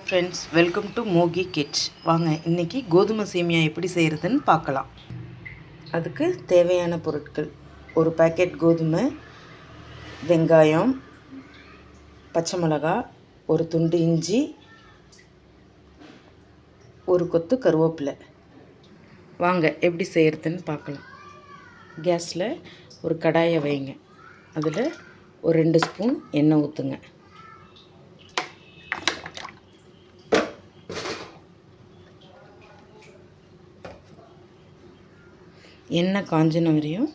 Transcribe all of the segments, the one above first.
Friends, welcome to Mogi kids. வாங்க இன்றைக்கி கோதுமை சேமியா எப்படி செய்கிறதுன்னு பார்க்கலாம். அதுக்கு தேவையான பொருட்கள்: ஒரு பேக்கெட் கோதுமை, வெங்காயம், பச்சை மிளகா, ஒரு துண்டு இஞ்சி, ஒரு கொத்து கருவேப்பிலை. வாங்க எப்படி செய்கிறதுன்னு பார்க்கலாம். கேஸில் ஒரு கடாயை வைங்க. அதில் ஒரு 2 ஸ்பூன் எண்ணெய் ஊற்றுங்க. எண்ணெய் காஞ்சின வரையும்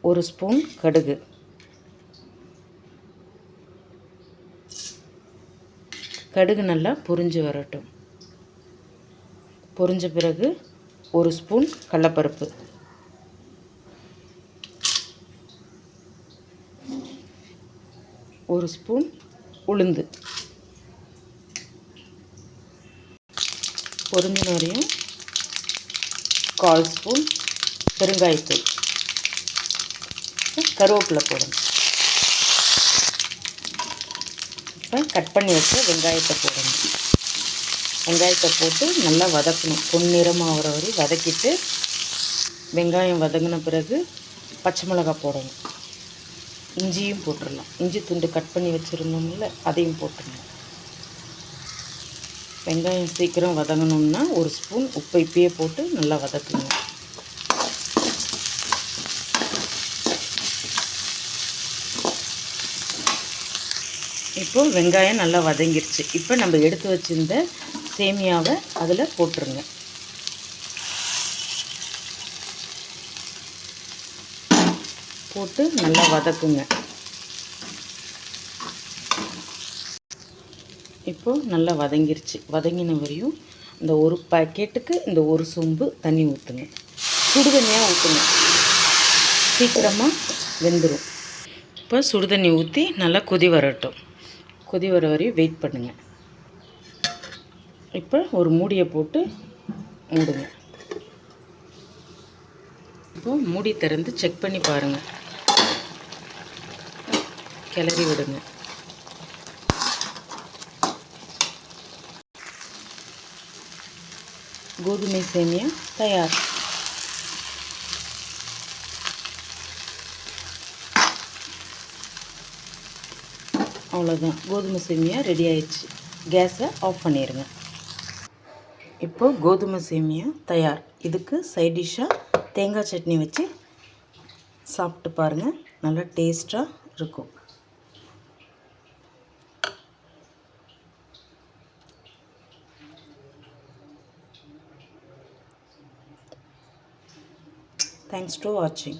ஒரு ஸ்பூன் கடுகு, கடுகு நல்லா பொரிஞ்சு வரட்டும். பொரிஞ்ச பிறகு ஒரு ஸ்பூன் கடலைப்பருப்பு, ஒரு ஸ்பூன் உளுந்து. பொரிஞ்சின வரையும் 1/4 ஸ்பூன் பெருங்காயத்தூள், கருவேப்பிலை போடணும். இப்போ கட் பண்ணி வச்ச வெங்காயத்தை போடணும். வெங்காயத்தை போட்டு நல்லா வதக்கணும். பொன்னிறமாக வரை வதக்கிட்டு, வெங்காயம் வதங்கின பிறகு பச்சை மிளகாய் போடணும். இஞ்சியும் போட்டுடலாம். இஞ்சி துண்டு கட் பண்ணி வச்சுருந்தோம்ல, அதையும் போட்டுடணும். வெங்காயம் சீக்கிரம் வதங்கணும்னா ஒரு ஸ்பூன் உப்பு இப்பயே போட்டு நல்லா வதக்குங்க. இப்போது வெங்காயம் நல்லா வதங்கிருச்சு. இப்போ நம்ம எடுத்து வச்சிருந்த சேமியாவை அதில் போட்டுருங்க. போட்டு நல்லா வதக்குங்க. இப்போது நல்லா வதங்கிருச்சு. வதங்கின வரையும் இந்த ஒரு பாக்கெட்டுக்கு இந்த ஒரு சொம்பு தண்ணி ஊற்றுங்க. சுடுதண்ணியாக ஊற்றுங்க, சீக்கிரமாக வெந்துடும். இப்போ சுடுதண்ணி ஊற்றி நல்லா கொதி வரட்டும். கொதி வர வரையும் வெயிட் பண்ணுங்கள். இப்போ ஒரு மூடியை போட்டு மூடுங்க. இப்போது மூடி திறந்து செக் பண்ணி பாருங்கள். கிளறி விடுங்க. கோதுமை சேமியா தயார். அவ்வளோதான், கோதுமை சேமியா ரெடி ஆயிடுச்சு. கேஸை ஆஃப் பண்ணிடுங்க. இப்போது கோதுமை சேமியா தயார். இதுக்கு சைட் டிஷ்ஷாக தேங்காய் சட்னி வச்சு சாப்பிட்டு பாருங்கள். நல்லா டேஸ்ட்டாக இருக்கும். Thanks for watching.